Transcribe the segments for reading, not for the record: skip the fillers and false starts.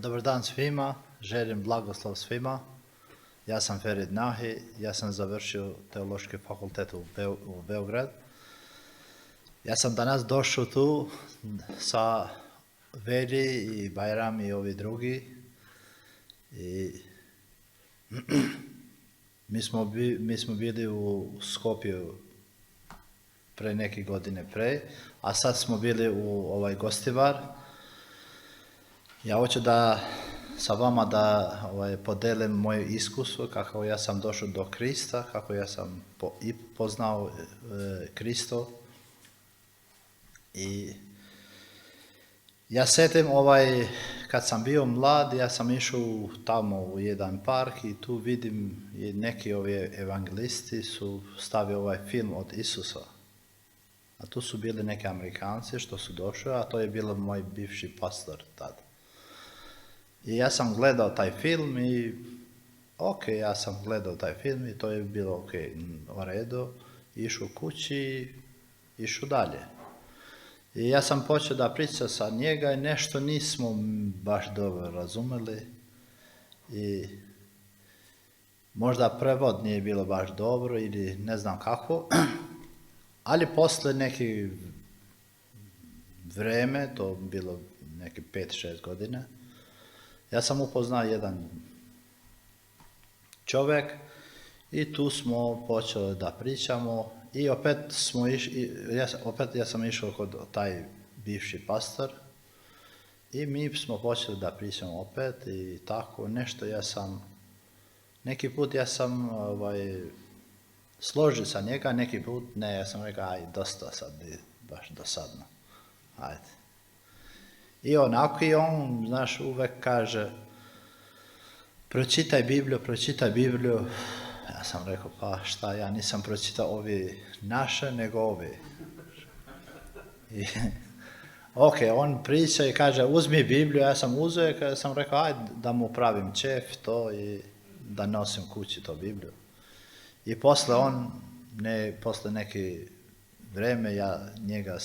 Dobar dan svima, želim blagoslov svima. Ja sam Ferid Nahi, ja sam završio Teološki fakultet u Beograd. Ja sam danas došao tu sa Veri i Bajram i ovi drugi. I mi smo bili u Skopju pre neke godine pre, a sad smo bili u Gostivar. Ja hoću da sa vama da podelim moje iskustvo kako ja sam došao do Krista, kako ja sam poznao Kristo. I ja sjetim kad sam bio mlad, ja sam išao tamo u jedan park i tu vidim neki ovi evangelisti su stavili film od Isusa. A tu su bili neki Amerikanci što su došli, a to je bilo moj bivši pastor tada. I ja sam gledao taj film i ja sam gledao taj film i to je bilo u redu. Išao kući i išao dalje. I ja sam počeo da pričam sa njega i nešto nismo baš dobro razumeli. I možda prevod nije bilo baš dobro ili ne znam kako. Ali posle neke vreme, to bilo neke 5-6 godina, ja sam upoznao jedan čovjek i tu smo počeli da pričamo i opet ja sam išao kod taj bivši pastor i mi smo počeli da pričamo opet i tako nešto neki put ja sam složio sa njega, neki put ne, ja sam rekao dosta sad, baš dosadno, ajde. I onako i on, znaš, uvek kaže, pročitaj Bibliju. Ja sam rekao, pa šta, ja nisam pročitao ovi naše, nego ovi. I, on priča i kaže, uzmi Bibliju, ja sam uzeo i ja sam rekao, ajde da mu pravim čef to i da nosim kući to Bibliju. I posle neke vreme ja njega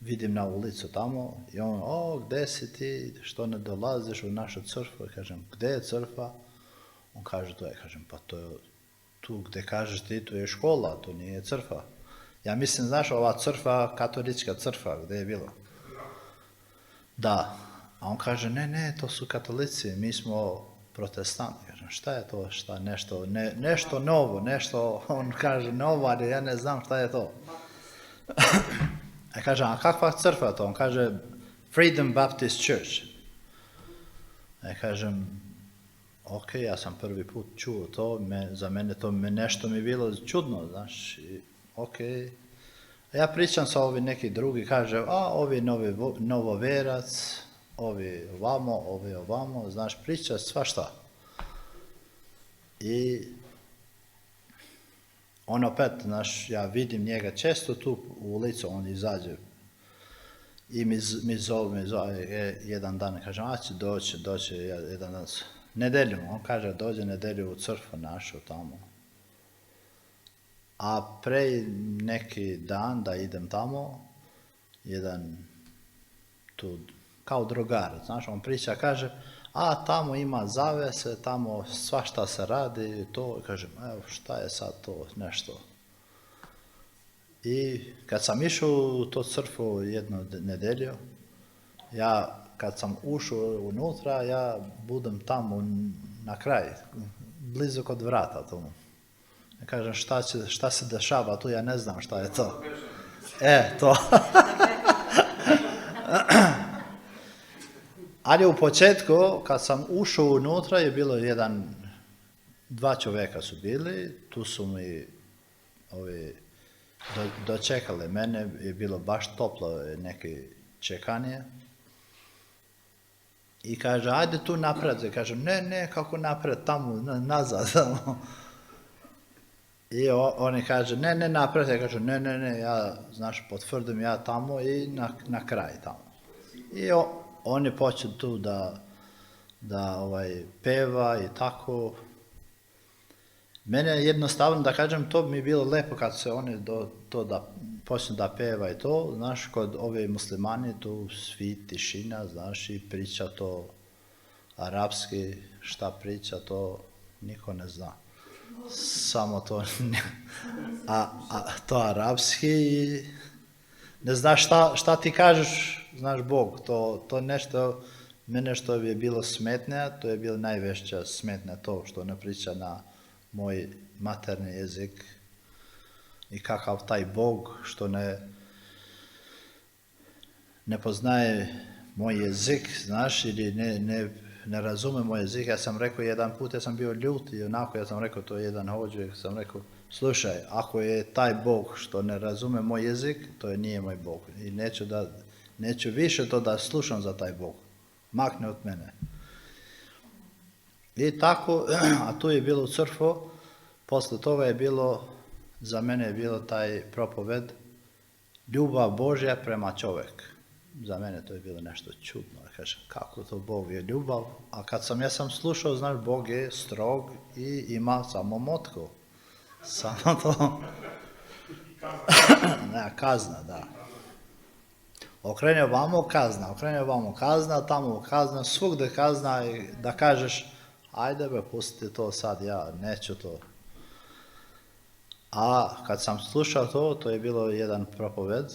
vidim na ulicu tamo i on, gde si ti, što ne dolaziš u našu crkvu? I kažem, gde je crkva? On kaže, to je, kažem, pa to je tu gde kažeš ti, to je škola, to nije crkva. Ja mislim, znaš, ova crkva, katolička crkva, gde je bilo? Da. A on kaže, ne, to su katolici, mi smo protestanti. Kažem, šta je to, nešto novo, nešto, on kaže novo, ali ja ne znam šta je to. Ja kažem, a kakva crkva to? On kaže, Freedom Baptist Church. Ja kažem, ja sam prvi put čuo to, za mene to nešto mi bilo čudno, znaš, Ja pričam sa ovi neki drugi, kaže, ovi novoverac, ovi ovamo, znaš, priča svašta. I on opet, znaš, ja vidim njega često tu u ulicu, on izađe i mi zove jedan dan, kažem, će doći jedan dan, nedelju, on kaže, dođe nedelju u crkvu našu tamo. A pre neki dan da idem tamo, jedan tu, kao drugar, znaš, on priča, kaže, tamo ima zavese, tamo svašta se radi, to, kažem, evo, šta je sad to, nešto. I kad sam išao u to crkvu jednu nedelju, kad sam ušao unutra, ja budem tamo na kraj, blizu kod vrata tomu. Ja kažem, šta se dešava tu, ja ne znam šta je to. To. Ali u početku, kad sam ušao unutra, je bilo dva čovjeka su bili, tu su mi dočekali mene, je bilo baš toplo, neke čekanje. I kaže, ajde tu napred. I kažem, ne, kako napred, tamo, nazad. I oni kaže, ne, napred. Ja kažem, ne, ja, znaš, potvrdim ja tamo i na kraj tamo. I oni počeli tu da peva i tako. Mene jednostavno, da kažem, to mi je bilo lepo kad se oni to da počne da peva i to, znaš, kod ove muslimani tu svi tišina, znaš, i priča to arapski, šta priča, to niko ne zna. Samo to, to arapski i ne znaš šta ti kažeš, znaš Bog, to nešto, mene što je bilo smetnja, to je bilo najveća smetnja to što ne priča na moj materni jezik i kakav taj Bog što ne poznaje moj jezik, znaš, ili ne razume moj jezik. Ja sam rekao jedan put, ja sam bio ljut i onako, ja sam rekao to jedan hođe, ja sam rekao, slušaj, ako je taj Bog što ne razume moj jezik, to nije moj Bog. I neću više to da slušam za taj Bog. Makne od mene. I tako, a tu je bilo u crkvu, posle toga je bilo, za mene je bilo taj propoved, ljubav Božja prema čovjeku. Za mene to je bilo nešto čudno, kažem, kako to Bog je ljubav, a ja sam slušao, znaš, Bog je strog i ima samo motku. Samo to. Ne, kazna, da. Okrene vamo kazna, tamo kazna, svugdje kazna i da kažeš, ajde be, pustite to sad, ja neću to. A kad sam slušao to je bilo jedan propoved,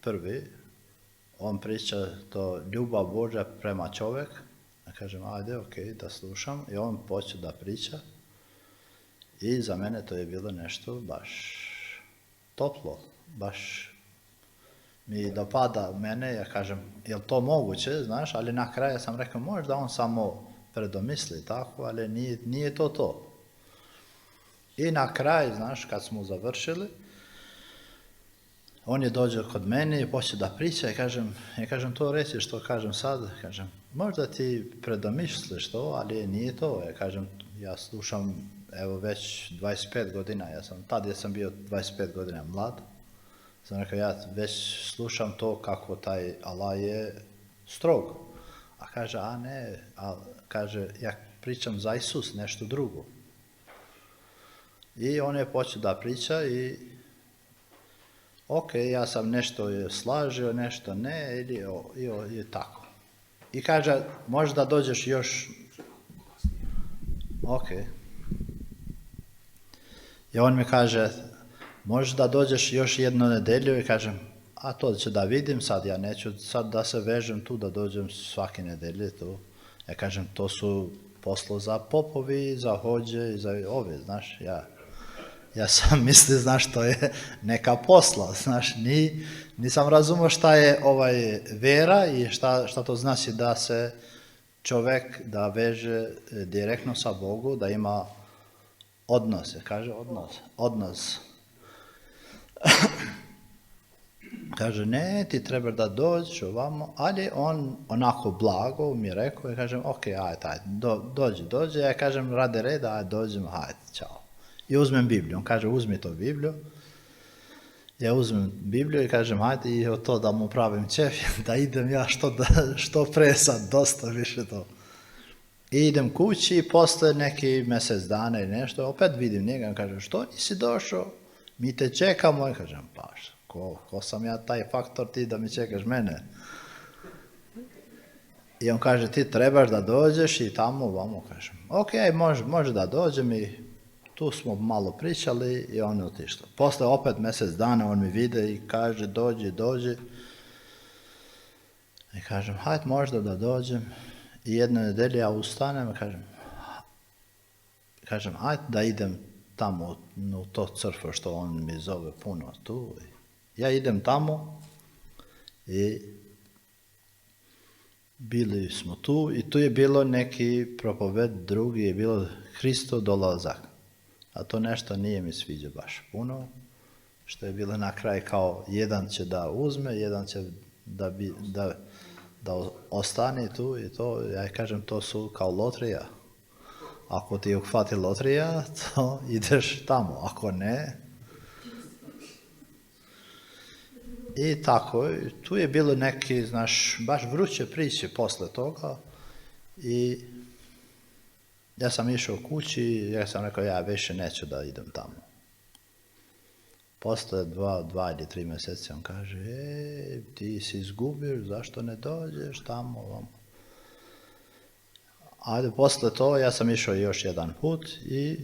prvi, on priča to ljubav Božja prema čovjeku. Ja kažem, ajde, ok, da slušam. I on počeo da priča. I za mene to je bilo nešto baš toplo. Baš mi dopada mene. Ja kažem, je li to moguće, znaš? Ali na kraju sam rekao, možda on samo predomisli tako, ali nije to. I na kraju, znaš, kad smo završili, on je dođe kod mene i počeo da priča i kažem to reći što kažem sad, kažem, možda ti predomisliš to, ali nije to. Ja slušam, evo već 25 godina, tad sam bio 25 godina mlad, sam rekao, ja već slušam to kako taj Allah je strog. A kaže, ja pričam za Isus, nešto drugo. I on je počeo da priča i ok, ja sam nešto slažio, nešto ne, i tako. I kaže, možda dođeš još. Ok. I on mi kaže, možda dođeš još jednu nedelju i kažem, a to ću da vidim, sad ja neću sad da se vežem tu, da dođem svake nedelje tu. Ja kažem, to su poslo za popovi, za hođe i za ove, znaš, ja sam mislio, znaš, to je neka posla, znaš, nisam razumio šta je vera i šta to znači da se čovjek da veže direktno sa Bogu, da ima odnose, kaže odnos. Kaže, ne, ti treba da dođeš ovamo, ali on onako blago mi je rekao i kažem, ok, ajde, dođi, ja kažem, rade reda, ajde, dođem, ajde, čao. I uzmem Bibliju. On kaže, uzmi to Bibliju. Ja uzmem Bibliju i kažem, hajde i to da mu pravim čef, da idem ja što pre sad, dosta više to. I idem kući i posle neki mjesec dana i nešto, opet vidim njega i kažem, što nisi došao? Mi te čekamo. I kažem, pa ko sam ja taj faktor ti da mi čekaš mene? I on kaže, ti trebaš da dođeš i tamo, vamo, kažem, ok, može da dođem i tu smo malo pričali i on je otišao. Posle opet mjesec dana on mi vide i kaže, dođi. I kažem, hajde možda da dođem. I jedne nedelje ja ustanem i kažem, hajde da idem tamo u to crkvo što on mi zove puno tu. Ja idem tamo i bili smo tu i tu je bilo neki propoved, drugi je bilo Hristo dolazak. A to nešto nije mi sviđa baš puno, što je bilo na kraju kao jedan će da uzme, jedan će da ostane tu i to, ja kažem, to su kao lotrija. Ako ti uhvati lotrija, to ideš tamo, ako ne. I tako, tu je bilo neki, znaš, baš vruće priče posle toga i ja sam išao kući, ja sam rekao, ja više neću da idem tamo. Posle 2 ili 3 mjeseca on kaže, ti si izgubio, zašto ne dođeš tamo, ovamo. Ajde, posle to ja sam išao još jedan put i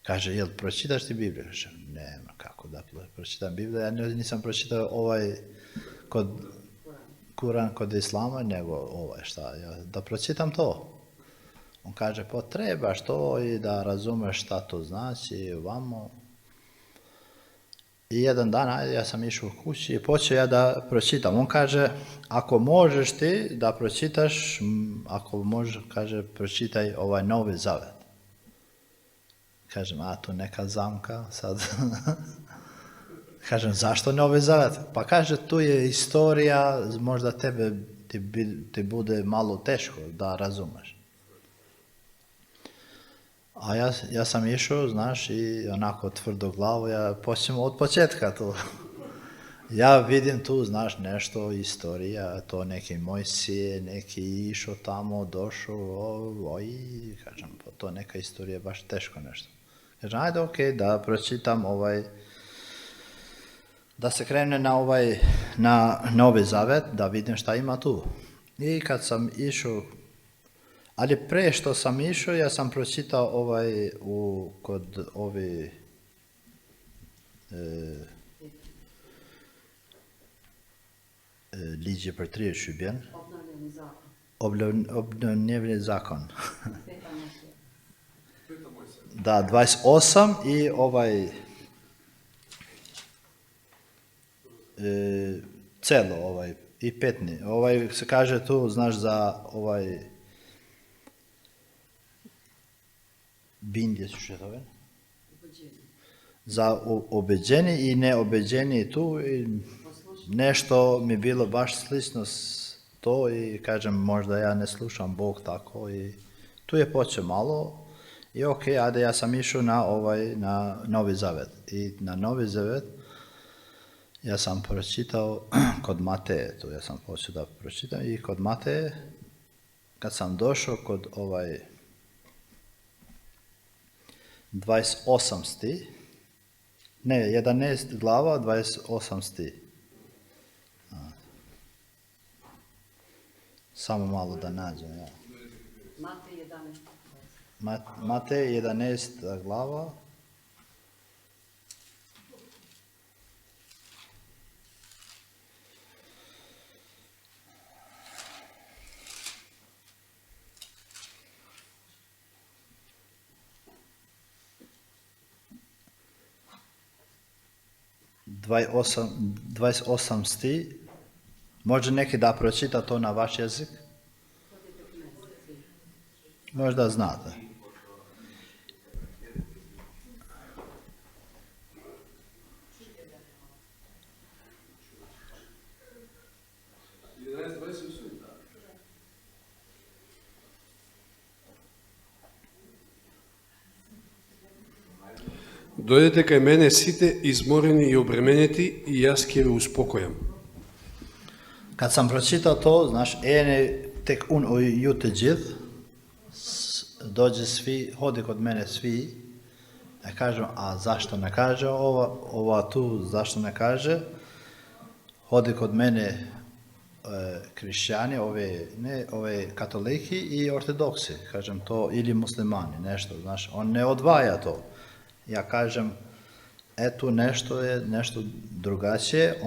kaže, jel pročitaš ti Bibliju? Kažem, nema kako da pročitam Bibliju, ja nisam pročitao Kuran kod Islama, nego da pročitam to. On kaže, trebaš to i da razumeš šta to znači, ovamo. I jedan dan, ja sam išao u kući i počeo ja da pročitam. On kaže, ako možeš ti da pročitaš, ako možeš, kaže, pročitaj ovaj Novi Zavet. Kažem, tu neka zamka sad. Kažem, zašto Novi Zavet? Pa kaže, tu je istorija, možda ti bude malo teško da razumeš. A ja sam išao, znaš, i onako tvrdo glavu, ja počnem od početka tu. Ja vidim tu, znaš, nešto, istorija, to neki Mojsije, neki išao tamo, došao, kažem, pa to neka istorija, baš teško nešto. Kažem, ajde, okej, da pročitam da se krene na Novi Zavet, da vidim šta ima tu. I kad sam išao, ali pre što sam išao, ja sam pročitao kod Lidje Petrijević Ubjen. Obnovljeni zakon. Da, 28 i celo i petni. Se kaže tu, znaš, za bindje su što to za obeđeni i neobeđeni tu i nešto mi bilo baš slično to i kažem možda ja ne slušam Bog tako i tu je počeo malo i okej, ajde ja sam išao na Novi Zavet i na Novi Zavet ja sam pročitao kod Mateje, tu ja sam počeo da pročitam i kod Mateje kad sam došao kod 28 sti, ne, 11 glava, 28 sti. Samo malo da nađem, ja. Matej 11 glava. Dvadeset osam sti. Može neki da pročita to na vaš jezik? Možda znate. Дојдете кај мене сите изморени и обременети и јас ќе ве успокојам. Kad sam pročitao to, znaš, tek ujutro gjithë, dođe svi, hodi kod mene svi, ja kažem, a zašto ne kaže ova tu, zašto ne kaže? Hodi kod mene hrišćani, ove katoliki i ortodoksi, kažem to, ili muslimani, nešto, znaš, on ne odvaja to. Ja kažem, tu nešto je nešto drugačije,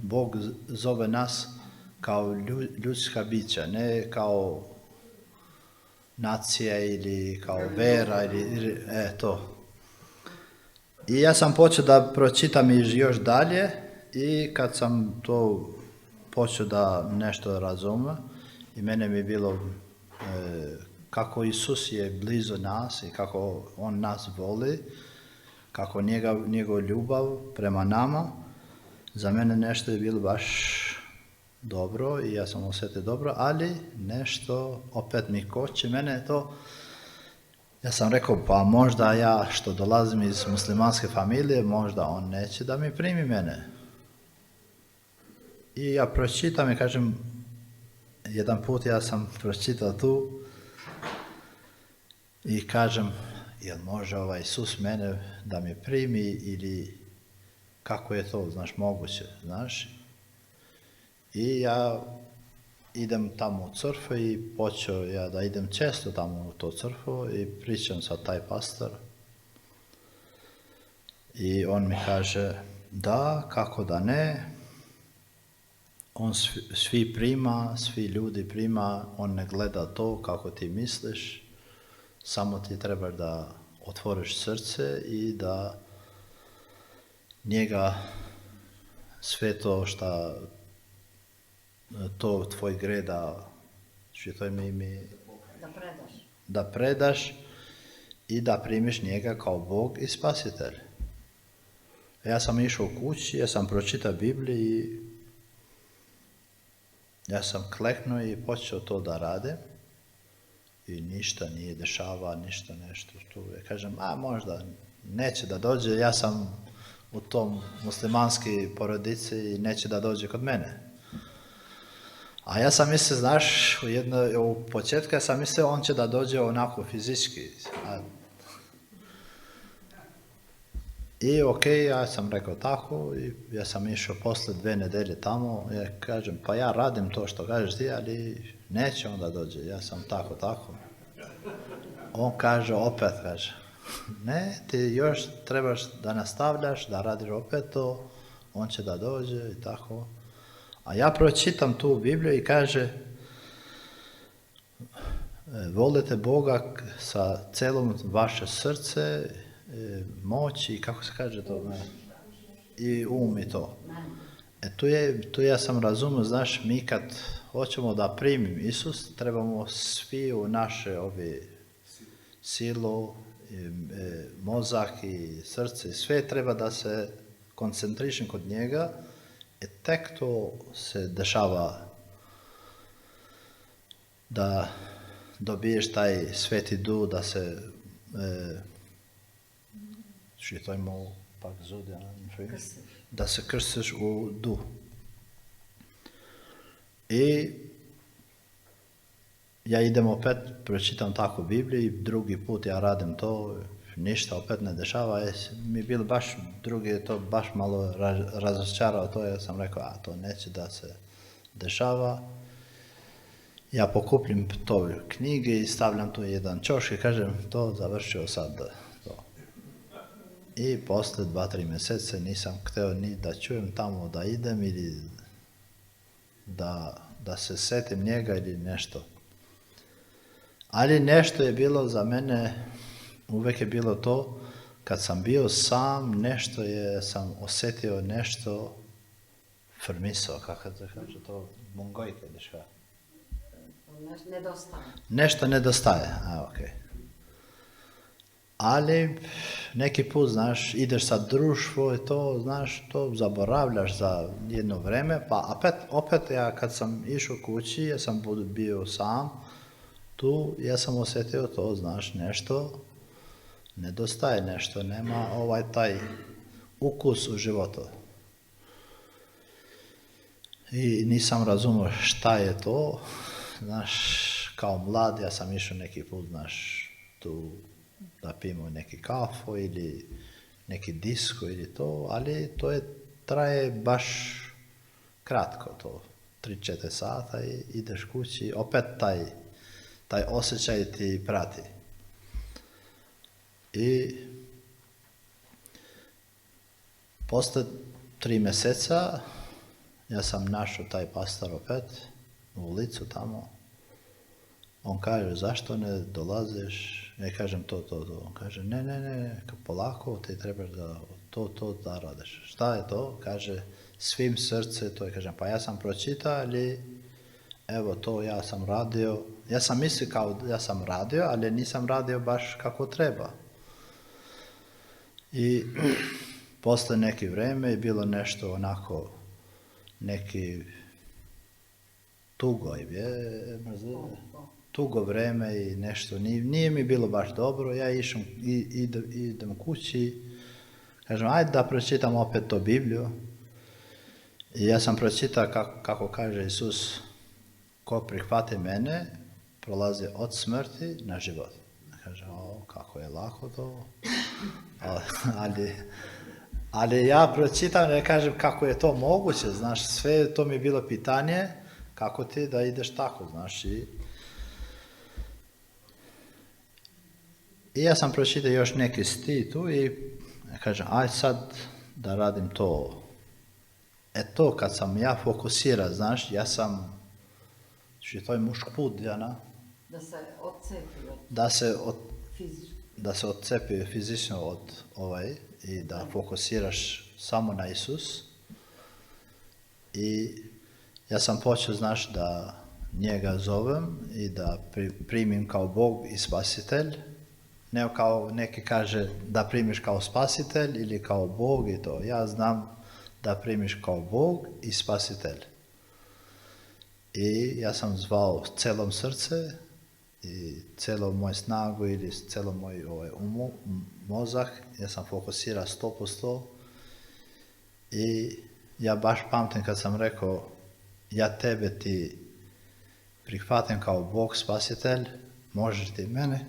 Bog zove nas kao ljudska bića, ne kao nacija ili kao vera ili to. I ja sam počeo da pročitam još dalje i kad sam to počeo da nešto razumem i mene mi je bilo kako Isus je blizu nas i kako on nas voli, kako njegov ljubav prema nama, za mene nešto je bilo baš dobro i ja sam osjetio dobro, ali nešto opet mi koči mene to. Ja sam rekao, pa možda ja što dolazim iz muslimanske familije, možda on neće da mi primi mene. I ja pročitam i kažem, jedan put ja sam pročitao tu i kažem, jel može Isus mene da me primi ili kako je to, znaš, moguće, znaš. I ja idem tamo u crkvu i počeo ja da idem često tamo u to crkvu i pričam sa taj pastor. I on mi kaže, da, kako da ne, on svi prima, svi ljudi prima, on ne gleda to kako ti misliš, samo ti treba da otvoriš srce i da njega sve to šta to tvoj gre da da predaš i da primiš njega kao Bog i Spasitelj. Ja sam išao u kući, ja sam pročitao Bibliju i ja sam kleknuo i počeo to da rade i ništa nije dešava, ništa nešto tu. Ja kažem, možda neće da dođe, ja sam u tom muslimanski porodici i neće da dođe kod mene. A ja sam mislio, znaš, u početku ja sam mislio on će da dođe onako fizički. I okej, ja sam rekao tako i ja sam išao posle 2 nedelje tamo i ja kažem, pa ja radim to što kažeš ti, ali neće onda dođe, ja sam tako. On kaže, opet kaže, ne, ti još trebaš da nastavljaš, da radiš opet to, on će da dođe i tako. A ja pročitam tu Bibliju i kaže, volite Boga sa celom vaše srce, moći, kako se kaže to, i i to. Tu ja sam razumio, znaš, mi kad hoćemo da primim Isus, trebamo svi u naše silu, mozak i srce, i sve treba da se koncentrišem kod njega, i tek to se dešava da dobiješ taj sveti duh, da se da se krstiš u duh. I ja idem opet, pročitam tako Bibliju i drugi put ja radim to, ništa opet ne dešava. Mi je bilo baš, drugi je to baš malo razočarao to, ja sam rekao, to neće da se dešava. Ja pokupim to knjige i stavljam tu jedan čošk i kažem, to završio sad. I posle 2-3 mjeseca nisam hteo ni da čujem tamo da idem ili da se setim njega ili nešto. Ali nešto je bilo za mene, uvek je bilo to, kad sam bio sam, nešto sam osjetio nešto frmiso, kako se kaže to, mongojke, deška. Nedostaje. Nešto nedostaje, okej. Ali neki put, znaš, ideš sa društvo i to, znaš, to zaboravljaš za jedno vreme, pa opet ja kad sam išao kući, ja sam bio sam, tu ja sam osjetio to, znaš, nešto nedostaje, nešto, nema taj ukus u životu. I nisam razumio šta je to, znaš, kao mlad, ja sam išao neki put, znaš, tu da pijemo neki kafu ili neki disko ili to, ali to traje baš kratko to, 3-4 sata i ideš kući, opet taj osjećaj ti prati. I posle 3 mjeseca ja sam našao taj pastor opet u ulicu tamo. On kaže, zašto ne dolaziš? Ja kažem to. On kaže, ne, polako, ti trebaš da to da radiš. Šta je to? Kaže, svim srce, to je, kažem, pa ja sam pročitao, ali evo to ja sam radio. Ja sam mislio kao ja sam radio, ali nisam radio baš kako treba. I posle neki vreme je bilo nešto onako, neki tugo vreme i nešto, nije mi bilo baš dobro, ja idem kući, kažem, ajde da pročitam opet to Bibliju. I ja sam pročitao kako kaže Isus, ko prihvati mene, prolazi od smrti na život. Kažem, kako kako je lako to, ali ja pročitam i kažem kako je to moguće, znaš, sve to mi je bilo pitanje, kako ti da ideš tako, znaš, i ja sam pročitao još neki stih tu i kažem, aj sad da radim to. To kad sam ja fokusiran, znaš, ja sam, to je muški put, Dijana, Da se odcepi od fizički. da se odcepi fizično od i da fokusiraš samo na Isus. I ja sam počeo, znaš, da njega zovem i da primim kao Bog i spasitelj. Ne kao neki kaže da primiš kao spasitelj ili kao Bog i to. Ja znam da primiš kao Bog i spasitelj. I ja sam zvao celom srce i celo moj snagu ili celo moj mozak. Ja sam fokusirao 100%. I ja baš pamtim kad sam rekao, ja tebe ti prihvatim kao Bog spasitelj, možeš ti mene.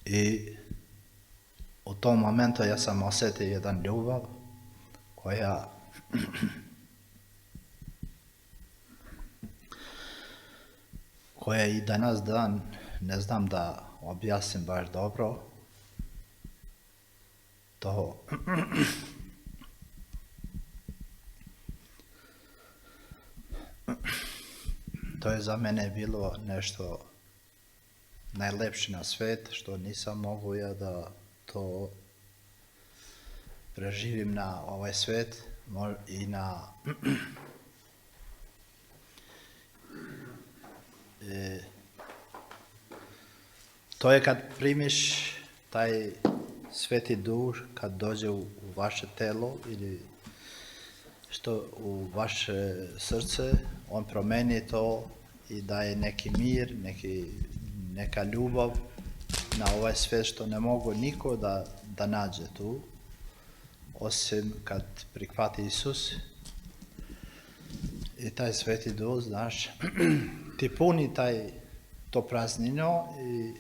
I u tom momentu ja sam osjetio jedan ljubav koja i danas dan ne znam da objasnim baš dobro. To je za mene bilo nešto najlepše na svijet, što nisam mogu ja da to preživim na ovaj svijet i na to je kad primiš taj Sveti Duh, kad dođe u vaše telo ili što u vaše srce, on promeni to i daje neki mir, neka ljubav na ovaj svijet što ne mogu niko da nađe tu, osim kad prihvati Isus. I taj Sveti Duh, znaš, ti puni to praznino i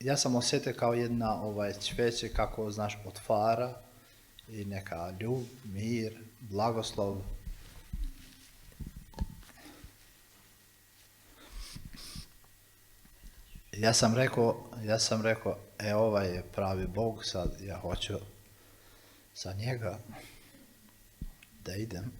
ja sam osjetio kao jedna cvijeće kako, znaš, otvara i neka ljub, mir, blagoslov. Ja sam rekao, ovaj je pravi Bog, sad ja hoću za njega da idem.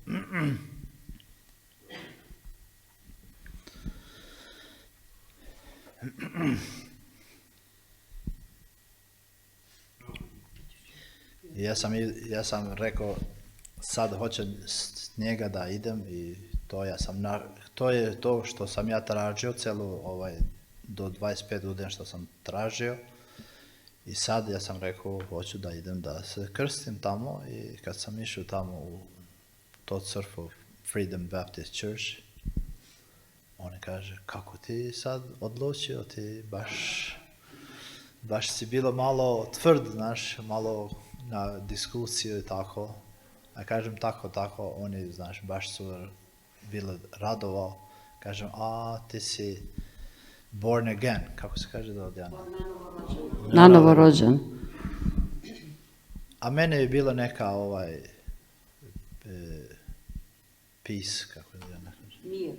Ja sam rekao, sad hoću s njega da idem i to je to što sam ja tražio celu do 25 godina što sam tražio. I sad ja sam rekao, hoću da idem da se krstim tamo i kad sam išao tamo u to crkvu Freedom Baptist Church, on kaže, kako ti sad odlučio, ti baš si bilo malo tvrd, znaš, malo na diskusiju i tako. A kažem tako, oni, znaš, baš su bili radovao. Kažem, ti si born again, kako se kaže da Dijana? Nanovo rođen. A mene je bilo neka peace, kako da ne kažem. Mir.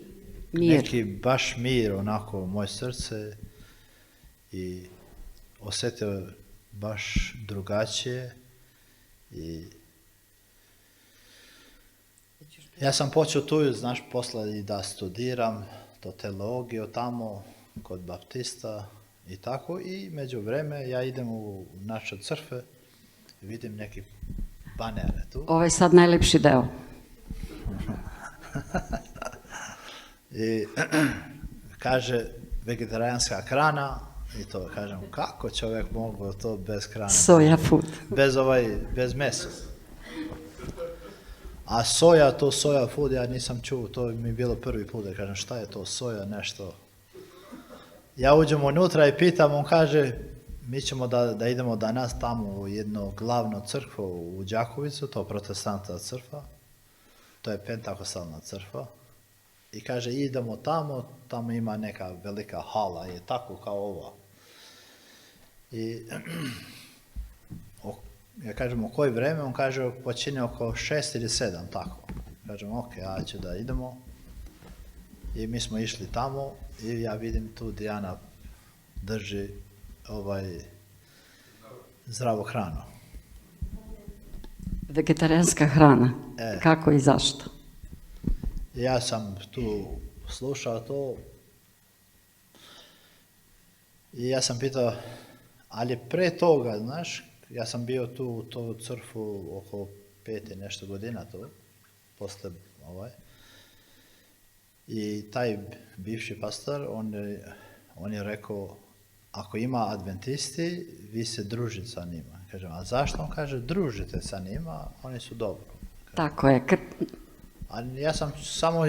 Neki baš mir, onako, u moje srce i osjetio baš drugačije i ja sam počeo tu, znaš, posle i da studiram to teologiju tamo kod baptista i tako i među vreme ja idem u našu crkvu i vidim neki banere tu. Ovo je sad najlepši deo. I kaže vegetarijanska hrana i to kažem kako čovjek mogu to bez hrane? Soja food. Bez mesa. A soja, to soja food, ja nisam čuo, to mi je bilo prvi put, da kažem šta je to soja, nešto. Ja uđem unutra i pitam, on kaže, mi ćemo da idemo danas tamo u jednu glavnu crkvu u Đakovicu, to je protestantska crkva, to je pentakostalna crkva. I kaže, idemo tamo ima neka velika hala, je tako kao ova. I ja kažem, u koje vreme? On kaže, počinje oko 6 ili 7, tako. Kažem, ok, ja ću da idemo. I mi smo išli tamo i ja vidim tu Dijana drži zdravu hranu. Vegetarijanska hrana. Kako i zašto? Ja sam tu slušao to i ja sam pitao, ali pre toga, znaš, ja sam bio tu u to crkvu oko 5 i nešto godina tu, posle i taj bivši pastor, on je rekao, ako ima adventisti, vi se družite sa njima. Kažem, a zašto? On kaže, družite sa njima, oni su dobro. Tako je. A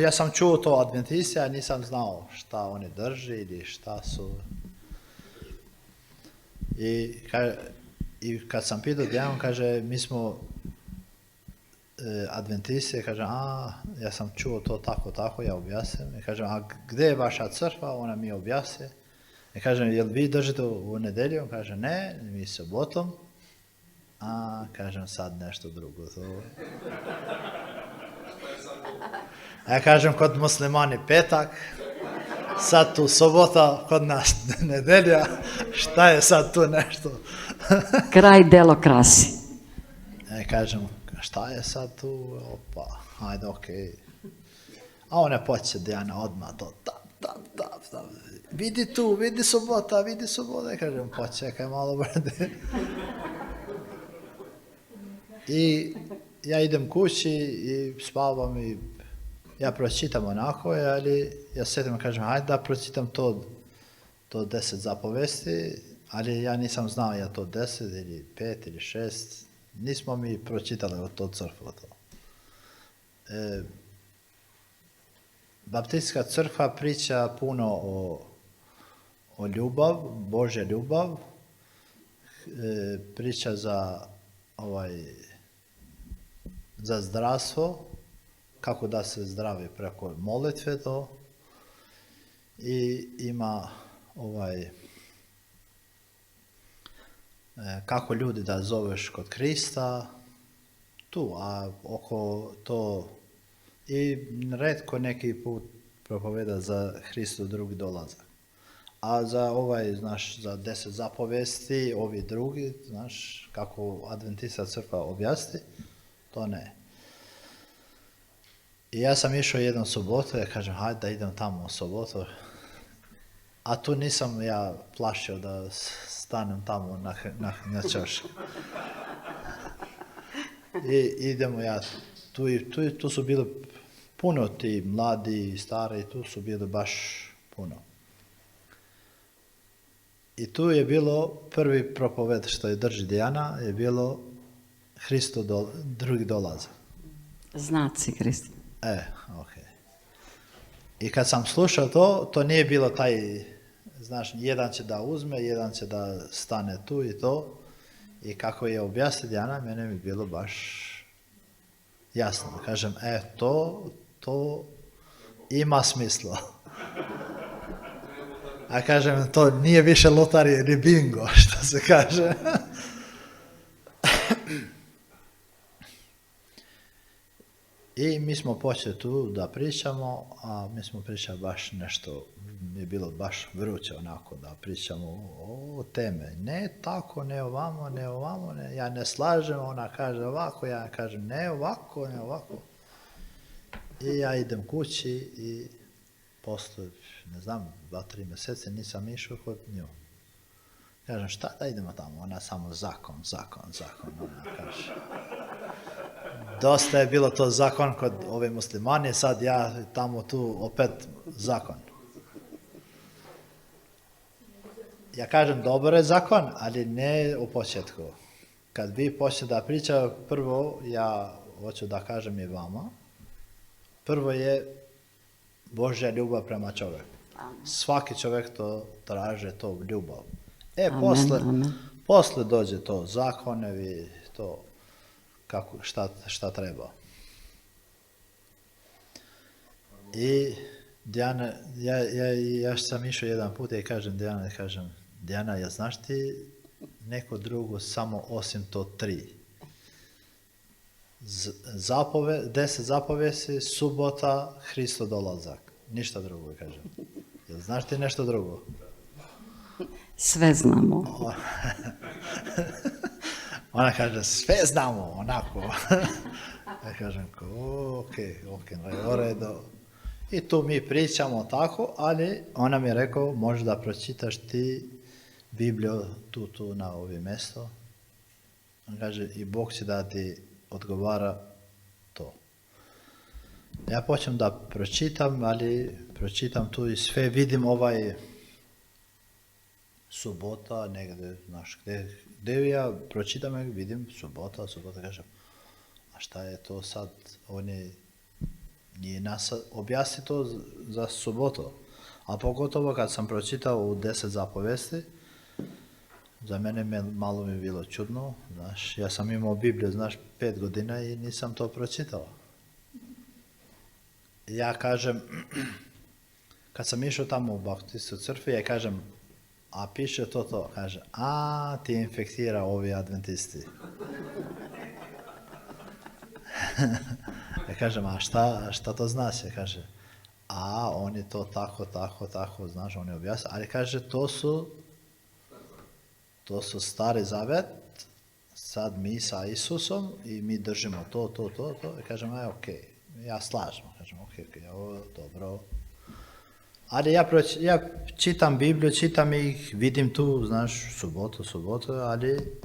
ja sam čuo to adventisti, a nisam znao šta oni drži ili šta su. I kad sam pitao Dijanu, on kaže, mi smo adventisti, kažem, ja sam čuo to tako, ja objasnim. I kažem, a gdje je vaša crkva? Ona mi objasni. I kažem, jel vi držite u nedjelju? On kaže, ne, mi subotom. Kažem, sad nešto drugo. Ja kažem, kod muslimani petak, sad tu sobota, kod nas nedelja, šta je sad tu nešto? Kraj delo krasi. Ja kažem, šta je sad tu? Opa, ajde, okej. A ona počne Dijana odmah to, vidi tu, vidi sobota. Ja kažem, počekaj malo, brade. I ja idem kući i spavam i ja pročitam onako, ali ja sjetim i kažem, hajde da pročitam to 10 zapovesti, ali ja nisam znao ja to 10 ili 5 ili 6, nismo mi pročitali od to crkvu. Baptistska crkva priča puno o ljubav, Božja ljubav, priča za zdravstvo, kako da se zdravi preko molitve to, i ima kako ljudi da zoveš kod Krista, tu, a oko to, i retko neki put propoveda za Hristu drugi dolazak. A za znaš, za 10 zapovesti, ovi drugi, znaš, kako adventista crkva objasni, to ne. I ja sam išao jednom subotu, ja kažem, hajde da idem tamo u subotu. A tu nisam ja plašio da stanem tamo na čošku. I idemo ja, tu su bili puno ti mladi i stari, tu su bili baš puno. I tu je bilo prvi propoved što je drži Dijana, je bilo Hristo drugi dolaze. Znaci Hrista. Ok. I kad sam slušao to nije bilo taj, znaš, jedan će da uzme, jedan će da stane tu i to. I kako je objasnila Dijana, mene mi bilo baš jasno. Kažem, to ima smisla. A kažem, to nije više lotarije ni bingo, što se kaže. I mi smo počeli tu da pričamo, a mi smo pričali baš nešto, je bilo baš vruće onako da pričamo o teme. Ne tako, ne ovamo, ne. Ja ne slažem, ona kaže ovako, ja kažem ne ovako. I ja idem kući i posle, ne znam, 2-3 mjesece nisam išao kod nju. Kažem, šta da idemo tamo? Ona samo zakon, ona kaže. Dosta je bilo to zakon kod ove muslimane, sad ja tamo tu opet zakon. Ja kažem, dobar je zakon, ali ne u početku. Kad vi počnete da pričate, prvo ja hoću da kažem i vama, prvo je Božja ljubav prema čovjeku. Svaki čovjek to traže, to ljubav. Amen. Posle dođe to zakonevi, to kako, šta treba. I Dijana, ja sam išao jedan put i kažem Dijana, ja znaš ti neko drugo samo osim to 3? 10 zapovesti, subota, Hristo dolazak. Ništa drugo, kažem. Jel znaš ti nešto drugo? Sve znamo. Ona kaže, sve znamo, onako. Ja kažem, ok, u redu. I tu mi pričamo tako, ali ona mi je rekao, možda pročitaš ti Bibliju tu na ovom mjestu. On kaže, i Bog će da ti odgovara to. Ja počnem da pročitam, ali pročitam tu i sve, vidim subota, negdje, znaš, gdje ja pročitam i vidim subota, kažem, a šta je to sad, oni nije nas objasni to za subotu. A pogotovo kad sam pročitao u 10 zapovesti, za mene malo mi je bilo čudno, znaš, ja sam imao Bibliju, znaš, 5 godina i nisam to pročitao. Ja kažem, kad sam išao tamo u Baptistu crkvi, ja kažem, a piše to, kaže, ti infektira ovi adventisti. Ja kažem, a šta to znači? Kaže, oni to tako, znaš, oni objasni, ali kaže, to su stari zavet, sad mi sa Isusom i mi držimo to. I kažem, ok, ja slažem, kažem, ok, ovo dobro. Ali ja čitam Bibliju, čitam ih, vidim tu, znaš, subotu, ali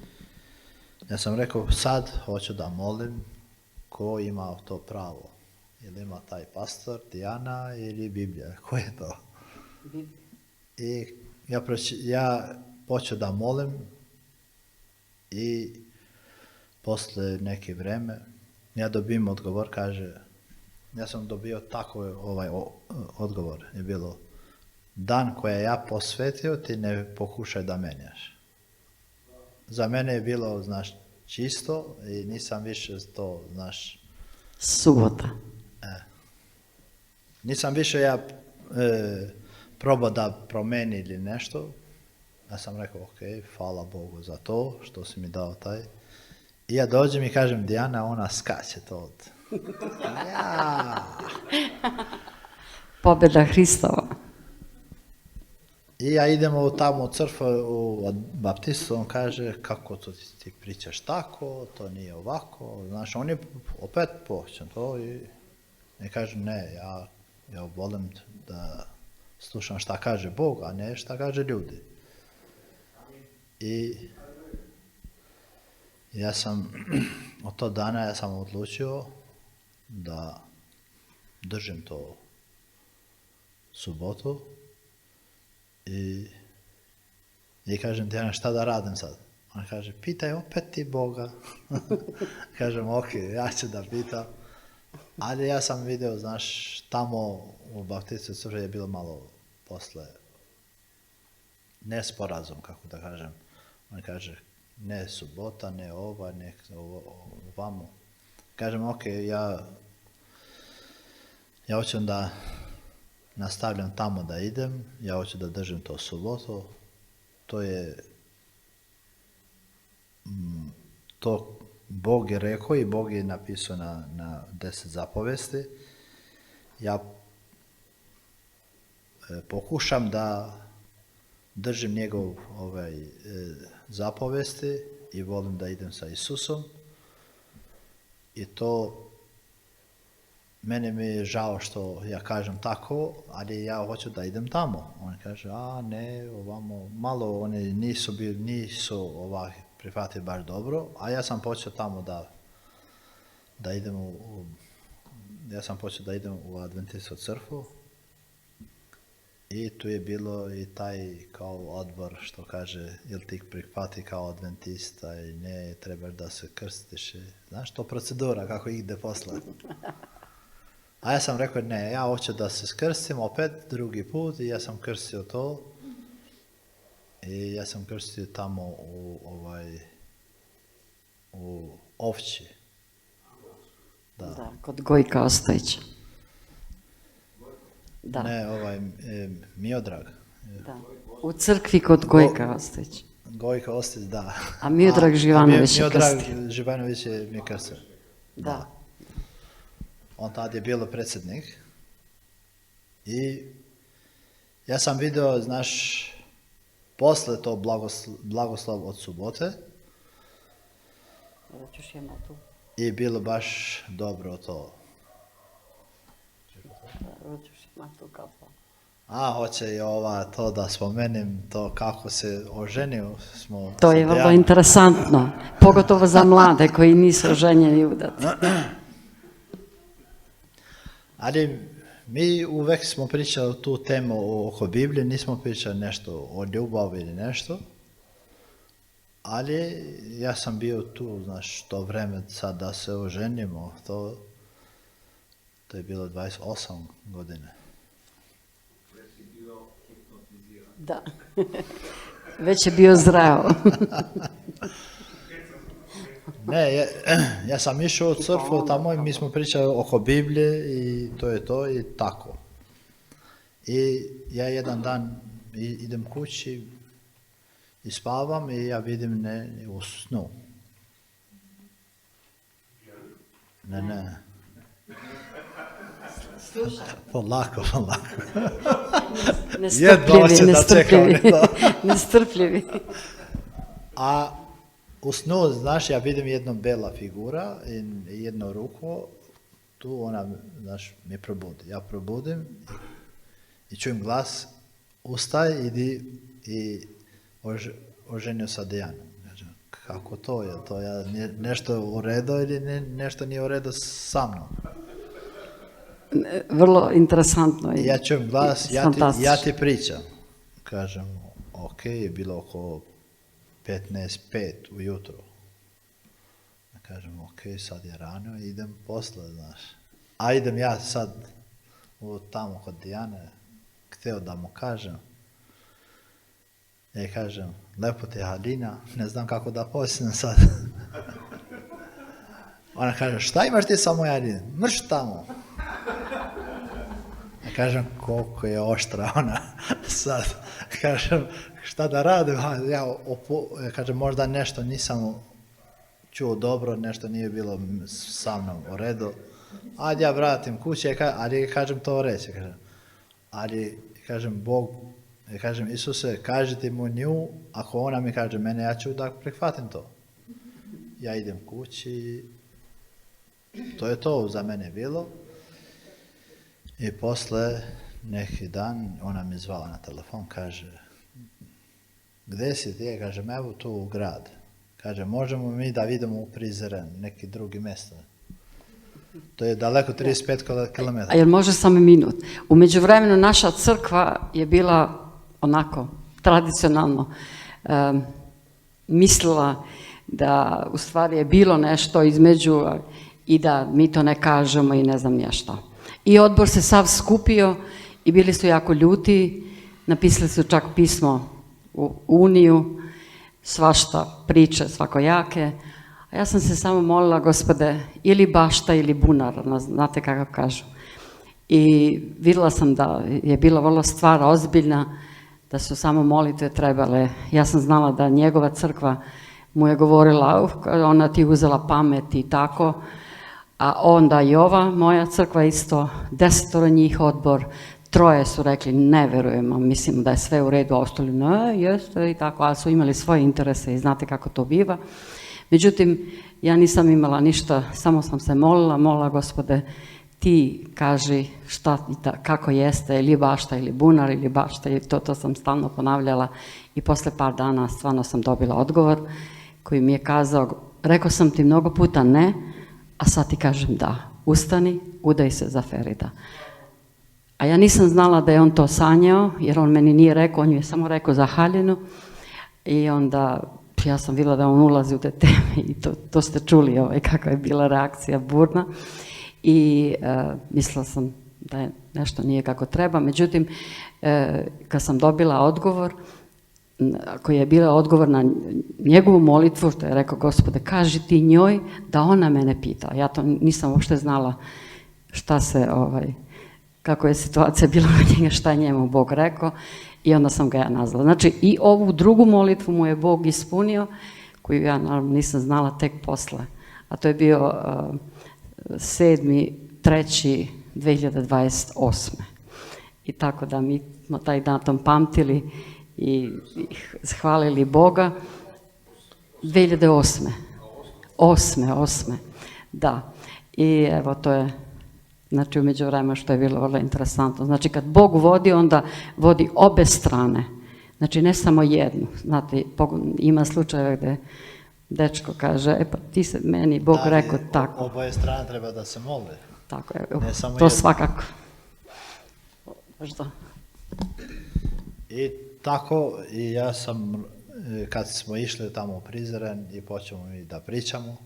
ja sam rekao, sad hoću da molim ko ima to pravo. Ili ima taj pastor, Dijana ili Biblija, ko je to? I ja počeo da molim i posle neke vreme ja dobijem odgovor, kaže, ja sam dobio tako odgovor, je bilo, dan koje ja posvetio ti ne pokušaj da menjaš. Za mene je bilo, znaš, čisto i nisam više to, znaš... Subota. Nisam više probao da promeni ili nešto. Ja sam rekao, ok, hvala Bogu za to što si mi dao taj. I ja dođem i kažem, Dijana, ona skače to od... Ja. Pobjeda Hristova. I ja idemo tamo u crkvu u Baptistu, on kaže, kako to ti pričaš tako, to nije ovako. Znaš, on je opet počeo to i kaže, ne, ja volim da slušam šta kaže Bog, a ne šta kaže ljudi. I ja sam, od tog dana ja sam odlučio da držim to subotu i kažem, Dijana, šta da radim sad? On kaže, pitaj opet ti Boga. Kažem, ok, ja ću da pitam. Ali ja sam vidio, znaš, tamo u Baptistu crkvi je bilo malo posle nesporazum, kako da kažem. On kaže, ne subota, ne ova, ne ovamo. Kažem, ok, ja hoću da nastavljam tamo da idem, ja hoću da držim to subotu. To je, to Bog je rekao i Bog je napisao na 10 zapovesti. Ja pokušam da držim njegov zapovesti i volim da idem sa Isusom. I to mene mi je žao što ja kažem tako, ali ja hoću da idem tamo. On kaže, ne, ovamo, malo oni nisu prihvatili baš dobro, a ja sam počeo tamo da idem ja sam počeo da idem u Adventistsku crkvu I tu je bilo i taj kao odbor što kaže, jel ti prihvati kao adventista i ne, trebaš da se krstiš. Znaš, to procedura kako ide posle. A ja sam rekao, ne, ja hoću da se skrstim opet drugi put i ja sam krstio to. I ja sam krstio tamo u Ovči. Da, kod Gojka Ostojića. Da. Ne, Miodrag. Da. U crkvi kod Gojka Ostojića. Gojka Ostojić, da. A Miodrag Živanović je krstio. Miodrag Živanović je mi krstio. Da. On tad je bio predsjednik. I ja sam vidio, znaš, posle to blagoslov od subote. I bilo baš dobro to. Hoće i to da spomenem, to kako se oženio smo. To je vrlo interesantno, pogotovo za mlade koji nisu oženjeni udati. Ali mi uvek smo pričali tu temu oko Biblije, nismo pričali nešto o ljubavi ili nešto. Ali ja sam bio tu, znaš, to vreme sad da se oženimo, to je bilo 28 godine. Da, već je bio zdravo. Ne, ja sam išao u crkvu tamo i mi smo pričali oko Biblije i to je to i tako. I ja jedan dan idem kući i spavam i ja vidim u snu. Ne. Polako. Nestrpljivi. A u snu, znaš, ja vidim jedna bela figura i jednu ruku, tu ona, znaš, me probudi. Ja probudim i čujem glas, ustaj, idi i oženio sa Dijanom. Kako to je? To je nešto u redu ili nešto nije u redu sa mnom? Vrlo interesantno. Ja čujem glas, ja ti pričam. Kažem, ok, je bilo oko 15:05 ujutro. Kažem, ok, sad je rano, idem posle, znaš. A idem ja sad tamo kod Dijane, htio da mu kažem. Ja kažem, lepo ti je Halina, ne znam kako da počnem sad. Ona kaže, šta imaš ti sa moja Halina? Mrš tamo. Ja kažem, koliko je oštra ona sad. Kažem, šta da radim? Ja kažem, možda nešto nisam čuo dobro, nešto nije bilo sa mnom u redu. Ajde ja vratim kuće, ali kažem to reći. Ali kažem, Bog, kažem, Isuse, kažite mu nju, ako ona mi kaže mene, ja ću da prihvatim to. Ja idem kući, to je to za mene bilo. I posle neki dan ona mi zvala na telefon, kaže, gde si ti? Kažem, evo tu u grad. Kaže, možemo mi da vidimo u Prizren, neki drugi mjesto. To je daleko 35 km. A jel može samo minut? U međuvremenu naša crkva je bila onako tradicionalno mislila da u stvari je bilo nešto između i da mi to ne kažemo i ne znam ja šta. I odbor se sav skupio i bili su jako ljuti, napisali su čak pismo u Uniju, svašta priče svakojake, a ja sam se samo molila, Gospode, ili bašta ili bunar, znate kako kažu. I vidjela sam da je bila vrlo stvar ozbiljna, da su samo molitve trebale. Ja sam znala da njegova crkva mu je govorila, ona ti uzela pamet i tako, a onda i ova moja crkva isto, 10 njih odbor, 3 su rekli ne verujemo, mislim da je sve u redu, a ostali ne, jeste i tako, ali su imali svoje interese i znate kako to biva. Međutim, ja nisam imala ništa, samo sam se molila, Gospode, ti kaži šta, kako jeste, ili bašta ili bunar ili bašta, i to sam stalno ponavljala i posle par dana stvarno sam dobila odgovor koji mi je kazao, rekao sam ti mnogo puta ne, a sad ti kažem da, ustani, udaj se za Ferida. A ja nisam znala da je on to sanjao, jer on meni nije rekao, on mi je samo rekao za haljinu. I onda ja sam vidjela da on ulazi u te teme i to ste čuli kakva je bila reakcija burna. I mislila sam da je nešto nije kako treba. Međutim, kad sam dobila odgovor, koji je bila odgovor na njegovu molitvu, što je rekao, Gospode, kaži ti njoj da ona mene pita. Ja to nisam uopšte znala šta se, kako je situacija bila na njega, šta je njemu Bog rekao, i onda sam ga ja nazvala. Znači, i ovu drugu molitvu mu je Bog ispunio, koju ja naravno nisam znala tek posle. A to je bio 7.3.2028. I tako da mi smo taj datum pamtili i hvalili Boga. 2008. 8. Da. I evo, to je, znači, u međuvremenu što je bilo vrlo interesantno. Znači, kad Bog vodi, onda vodi obe strane. Znači, ne samo jednu. Znate, ima slučajeva gde dečko kaže, pa ti se meni Bog rekao tako. Oboje strane treba da se mole. Tako je, to svakako. Možda. I tako, i ja sam, kad smo išli tamo u Prizren i počemo mi da pričamo,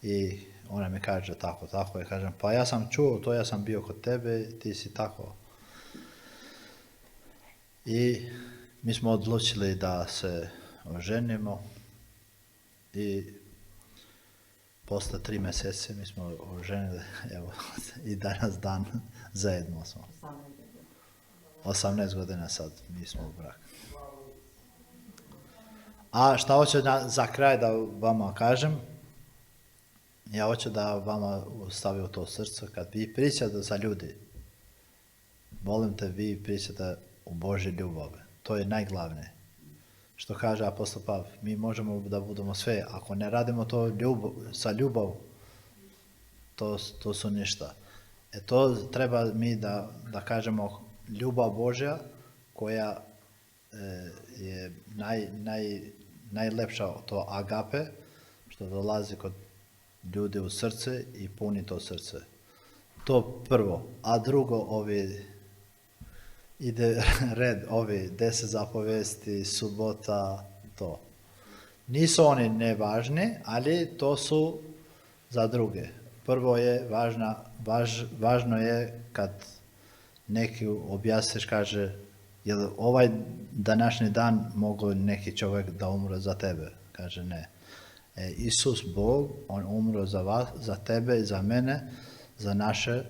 i ona mi kaže tako, ja kažem, pa ja sam čuo to, ja sam bio kod tebe, ti si tako. I mi smo odlučili da se oženimo i posle 3 mesece mi smo oženili, evo, i danas dan zajedno smo. 18 godina sad mi smo u braku. A šta hoću za kraj da vama kažem, ja hoću da vama stavim u to srce, kad vi pričate za ljudi, molim te, vi pričate u Božje ljubave. To je najglavnije. Što kaže apostol Pavel, mi možemo da budemo sve, ako ne radimo to sa ljubav, to su ništa. To treba mi da kažemo ljubav Božja, koja je najlepša, to agape, što dolazi kod ljudi u srce i puni to srce. To prvo. A drugo, ide red, 10 zapovesti, subota, to. Nisu oni nevažni, ali to su za druge. Prvo je važno je kad neki objasniš, kaže, jel ovaj današnji dan mogu neki čovjek da umre za tebe? Kaže ne. Isus Bog, on umro za vas, za tebe i za mene, za naše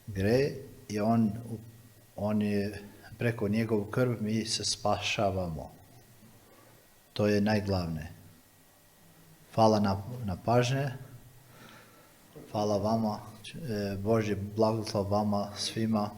grehe, i on je preko njegov krv mi se spašavamo. To je najglavnije. Hvala na pažnje. Hvala vama. Božji blagoslov vama svima.